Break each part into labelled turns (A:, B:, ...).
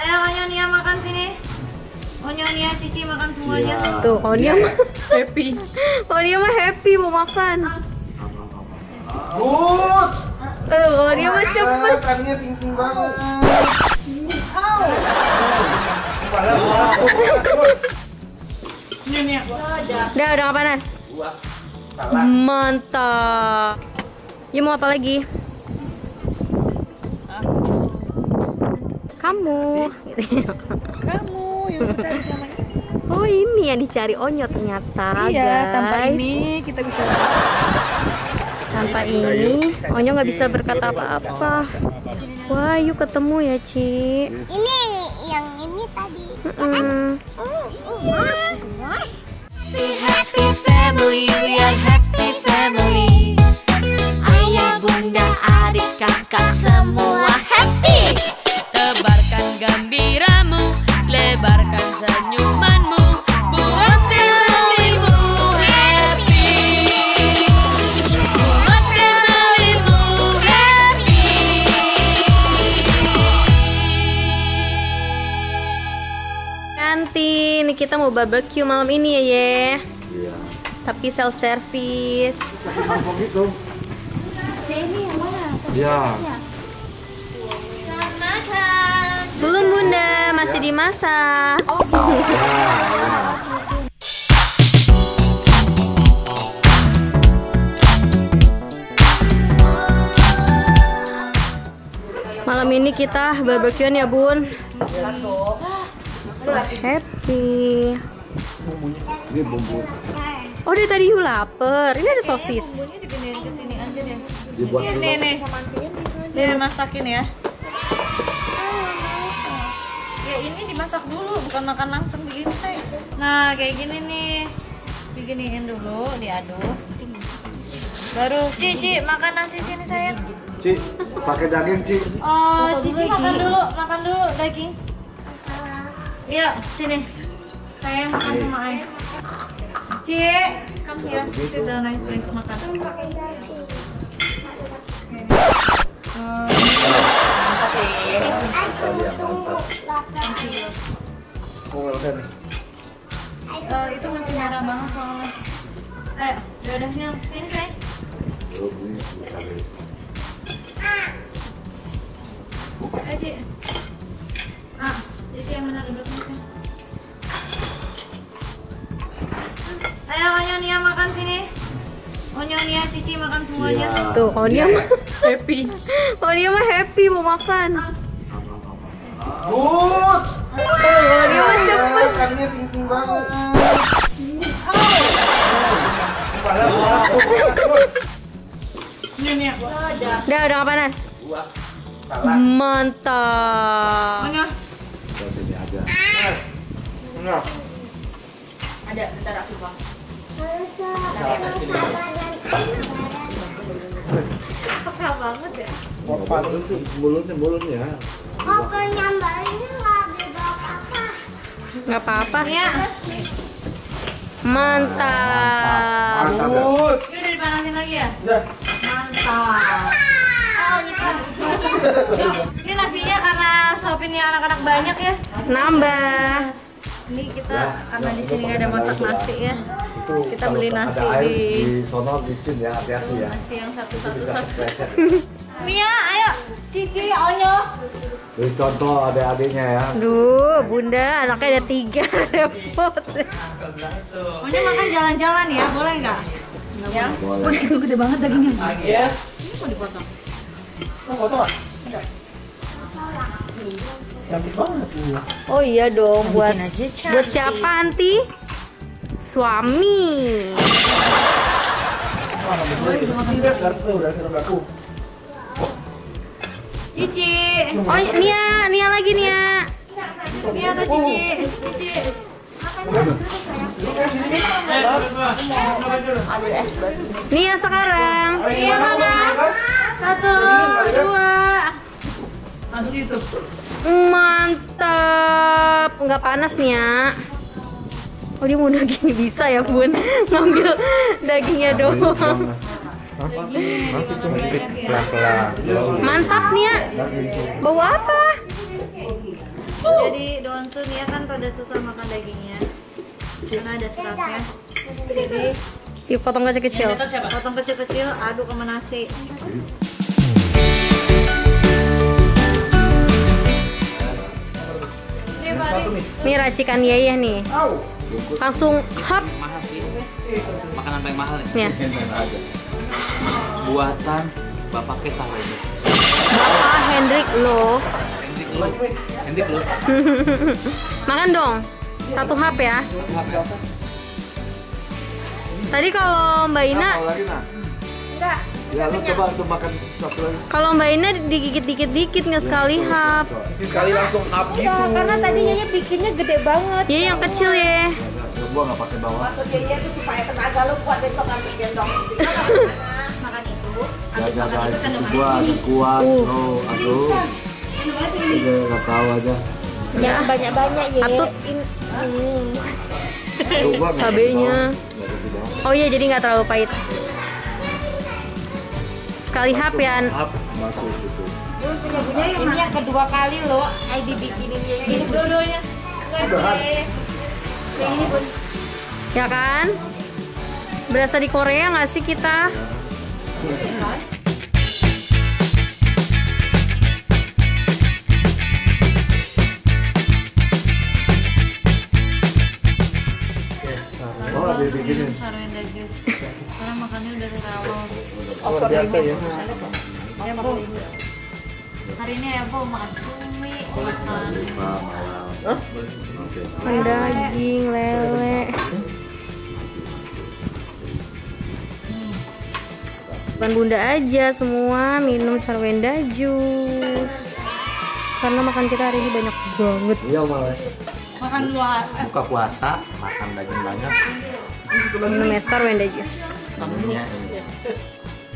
A: Ayo Onyo Nia makan sini. Onyo Nia Cici makan semuanya.
B: Iya.
C: Tuh, Onyo mah happy. Onyo mah happy mau makan.
B: Good.
C: Onyo mah cepet.
B: Tadinya tinggi banget.
C: Udah nggak panas. Mantap. Ya mau apa lagi? Kamu.
A: Kamu yang aku cari selama ini.
C: Oh ini yang dicari Onyo ternyata.
A: Iya,
C: guys.
A: tanpa ini kita bisa.
C: Tanpa ini Onyo nggak bisa berkata apa-apa. Wah, yuk ketemu ya, Ci.
D: Ini yang ini tadi.
E: Happy family, we are happy family. Ayah, bunda, adik, kakak semua happy. Tebarkan gembiramu, lebarkan senyumanmu, buat familymu happy. Buat familymu happy.
C: Nanti nih kita mau barbecue malam ini ya, Ye.
B: Iya.
C: Tapi self service.
B: Pakai mangkok gitu.
A: Ini yang mana?
B: Iya.
C: Belum bunda, masih dimasak. Malam ini kita barbekyuan ya bun. So happy.
B: Ini bumbu
C: Oh dia tadi lapar. Ini ada sosis.
A: Bumbunya dipindahin ke sini aja deh.
B: dibuat dulu.
A: Nih masakin ya. Ya ini dimasak dulu, bukan makan langsung begini teh. Nah kayak gini nih, diginiin dulu, diaduk. Baru Cici makan nasi sini sayang.
B: Ci, pakai daging, Ci.
A: Oh Cici makan dulu daging. Iya sini. Sayang makan sama ayah. Ci, come here. Sit down nice makan. Itu masih merah banget soalnya. Ayo, dadahnya sini sayang. Ayo Ci. Cici yang mana duduknya? Ayo Onyo Nia makan sini. Onyo Nia Cici makan semuanya.
B: Iya.
C: Tuh Onyo mah happy. Onyo mah happy mau makan.
B: Good.
C: Onyo mah cepet.
B: Tadinya tinggi banget.
C: Udah nggak panas. Mantap.
A: Onyo.
B: Terus ini aja.
A: Ada, bentar aku bang. Peka banget ya.
B: Mulutnya.
D: Oke, nyambarinnya nggak dibawa apa.
C: Nggak apa-apa.
A: Ya.
C: Mantap.
B: Good.
A: Ini udah dipanasin lagi ya?
B: Udah.
A: Mantap. Ini nasinya karena sopinnya anak-anak banyak ya.
C: Nambah.
A: Ini kita karena di sini nggak ada masak nasi ya.
B: Itu
A: Kita
B: kalau
A: beli
B: ada
A: nasi
B: air
A: di-
B: sono licin ya, hati-hati ya.
A: Nasi yang
B: Bisa
A: satu-satu.
B: kepleset.
A: Nia, ayo. Cici, Onyo.
B: Beri contoh adik-adiknya ya.
C: Duh, bunda anaknya ada 3 repot.
A: Onyo makan jalan-jalan ya, boleh nggak? Ya.
B: Boleh.
A: Wah, itu gede banget dagingnya.
B: Yes.
A: Ini mau dipotong.
B: Cantik banget ini.
C: Oh iya dong, buat
A: Bikin aja cantik.
C: buat siapa Anti? Suami.
B: Tidak, udah serem aku.
A: Cici.
C: Oh Nia lagi Nia.
A: Nia atau Cici? Cici.
C: Nia sekarang.
A: Nia mana? 1, 2. Langsung itu.
C: Mantap. Nggak panas Nia. Oh dia mau daging bisa ya bun. Ngambil dagingnya doang.
B: Pelan-pelan.
C: Mantap Nia. Bawa apa?
A: Jadi Donsun ya kan pada susah makan dagingnya karena ada seratnya. Jadi
C: Dipotong kecil-kecil.
A: potong kecil-kecil, aduk sama nasi. Ini Mari.
C: Ini racikan Yayah nih. Langsung hap.
F: Mahal sih. Makanan paling mahal ya.
C: Ya.
F: Buatan Bapak Kesah ini.
C: Bapak Hendrik lo.
F: Hendrik lu.
C: Makan dong. Satu hap ya. Tadi kalau Mbak Ina,
B: Mau lagi nah?
A: Enggak.
B: Ya lu coba untuk makan satu lagi.
C: kalau Mbak Ina digigit dikit-dikit nggak sekali hap.
B: Sekali langsung up gitu.
C: Iya, karena tadi Yaya bikinnya gede banget. Ya yang kecil ya.
B: Gua nggak pakai bawang.
A: Maksudnya dia tuh supaya tenaga lu kuat besok ngambil gendong. Makan itu.
B: Jaga gua kuat. Oh, aduh. Udah nggak tahu aja.
C: Jangan banyak-banyak ya. Atut
B: Tuh, gua nggak pakai
C: cabenya.
B: bawang. Nggak pakai bawang.
C: Oh iya, jadi nggak terlalu pahit. Sekali hap ya.
B: Up masuk gitu.
A: Ini yang kedua kali lo, Aidi bikinin ini dua-duanya. Ini pun
C: Ya kan? Berasa di Korea nggak sih kita?
B: Oh, ada yang bikinin.
A: sarwenda jus. Karena makannya udah terlalu.
B: Luar biasa ya.
A: Hari ini ya mau makan cumi, makan
B: Oke.
C: Makan daging, lele. Bukan bunda aja, semua minum sarwenda jus. Karena makan kita hari ini banyak banget.
B: Iya malah.
A: makan dua.
F: Buka puasa, makan daging banyak.
C: Minum sarwenda jus.
F: Minumnya ini.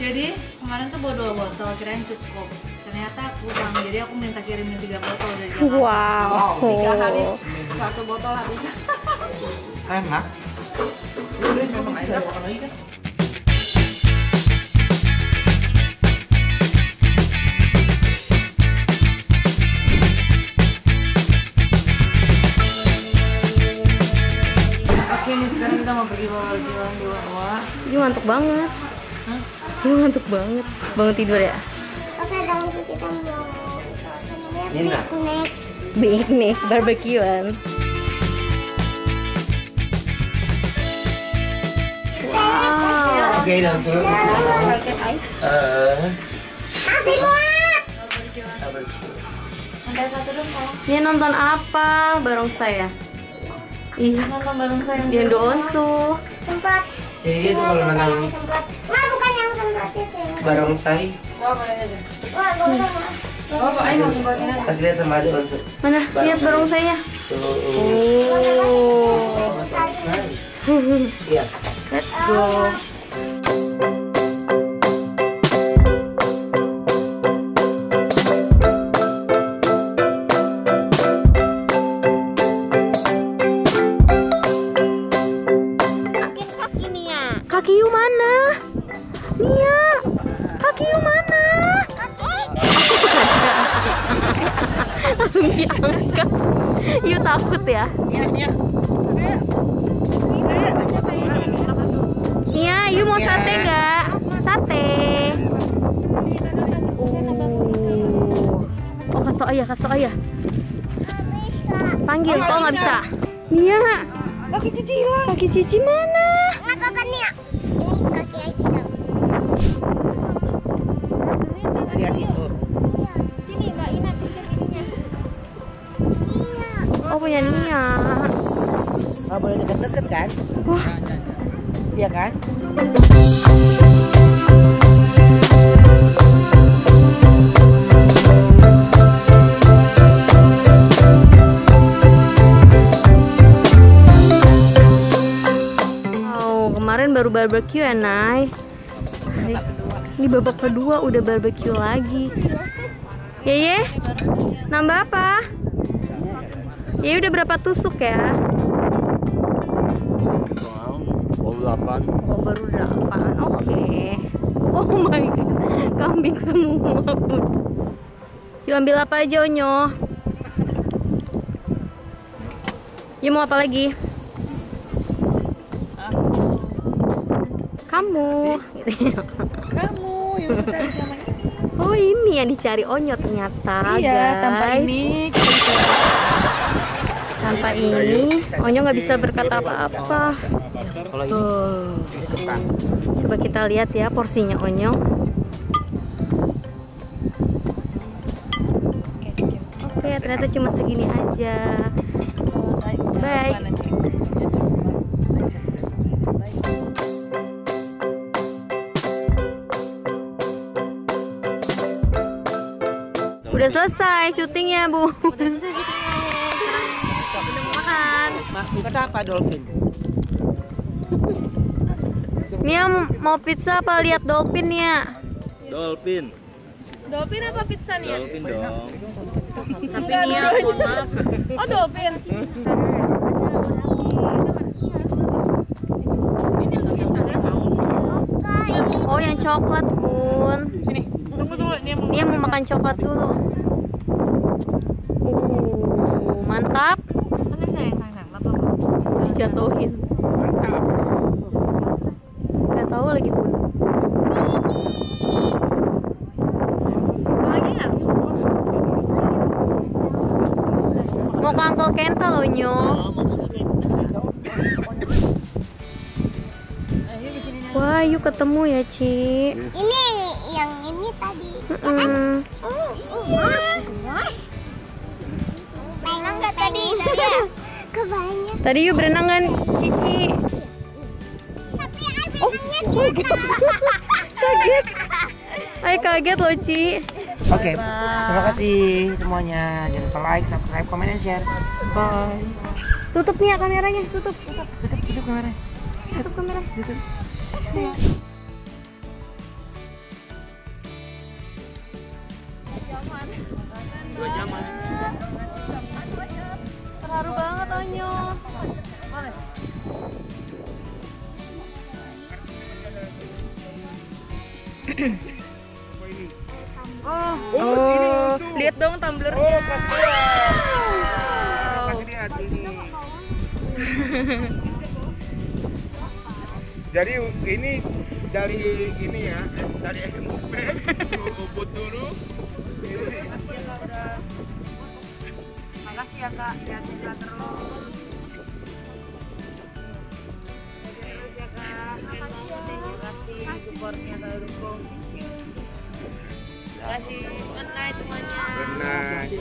A: Jadi kemarin tuh bawa 2 botol, kirain cukup. Ternyata kurang, jadi aku minta kirimin 3 botol dari Jakarta.
C: Wow.
A: 3 hari 1 botol habis.
F: Enak.
A: Oke nih sekarang kita mau pergi bawa jalan dua.
C: Ini ngantuk banget. Ini ngantuk banget. Bangun tidur ya.
D: Oke, dong kita mau
F: Nina.
C: Big nih, barbekyuan. Wow.
F: Oke, dan
D: Masih muat.
A: Ada satu dong kalau
C: Dia nonton apa bareng saya? Iya,
A: nonton bareng saya.
C: dia Donsu.
D: Semprot.
G: Jadi dia tuh kalau nonton
D: Semprot. Ma, bukan yang semprot itu.
G: barongsai,
A: Wah, boleh aja.
D: Wah, gak usah, Ma.
A: Oh, pokoknya mau semprotin aja.
G: pas lihat sama ada unsur.
C: Mana? Lihat barongsainya.
G: Tuh,
C: Oh.
G: barongsai. Iya.
C: Let's go. Kaki Yu mana? Nia, kaki Yu mana? Langsung diangkat. Yu takut ya? Nia, Yu mau sate gak? Sate. Oh, kasih tau ayah, kasih tau ayah. Panggil, kok nggak bisa? Nia, kaki Cici hilang. Kaki Cici mana?
D: Nggak apa-apa nih, ya. Kaki aja dong.
G: Lihat itu.
C: Oh, punya Nia.
G: Oh, boleh deket-deket kan?
C: Wah,
G: Iya kan?
C: wow, kemarin baru barbeque ya, Nay. Ini babak kedua udah barbeque lagi. Yeye, nambah apa? Yeye udah berapa tusuk ya?
B: Wow, 8.
C: Oh, baru 8. Oke. Oh my god. Kambing semua. Yuk ambil apa aja, Onyo? You mau apa lagi? Kamu.
G: Kamu yang cari selama ini.
C: Oh ini yang dicari Onyo ternyata.
G: Iya,
C: guys.
G: tanpa ini
C: Tanpa ini Onyo nggak bisa berkata apa-apa.
G: kalau ini ketan.
C: Coba kita lihat ya porsinya Onyo. Oke, ternyata cuma segini aja. Bye. Udah selesai syutingnya, Bu. Udah selesai syutingnya. Sekarang udah mau makan.
G: Pizza apa dolphin?
C: Nia mau pizza apa lihat dolphin ya?
F: Dolphin.
A: Dolphin apa pizza nih?
F: Dolphin dong.
A: Tapi Nia mohon maaf. Oh dolphin.
C: Oh yang coklat, Bun.
A: Sini. Tunggu
C: Nia mau makan coklat dulu. Mantap.
A: Mana sayang. Apa?
C: Dijatuhin. Gak tahu lagi, Bun.
A: Lagi nggak?
C: Mau ke Uncle Kenta loh, Nyo. Wah, yuk ketemu ya, Ci.
D: Ini yang ini tadi. Berenang nggak tadi? Kebanyakan.
C: Tadi yuk berenang kan, Cici?
D: Tapi berenangnya kita.
C: Kaget. Ay, kaget loh, Ci.
G: Oke, terima kasih semuanya. Jangan lupa like, subscribe, komen, dan share. Bye.
C: Tutup nih ya kameranya, tutup.
G: Tutup kameranya.
C: Tutup kamera.
G: Tutup.
C: Terharu banget, Onyo.
A: Oh, lihat dong tumblernya.
H: Kasih lihat ini. Jadi ini dari ini ya, dari SMP ubud dulu.
A: Makasih ya Kak, sehat-sehat terus. Terus ya Kak. Terima kasih supportnya telah dukung. Terima kasih. Good night semuanya.
H: Good night.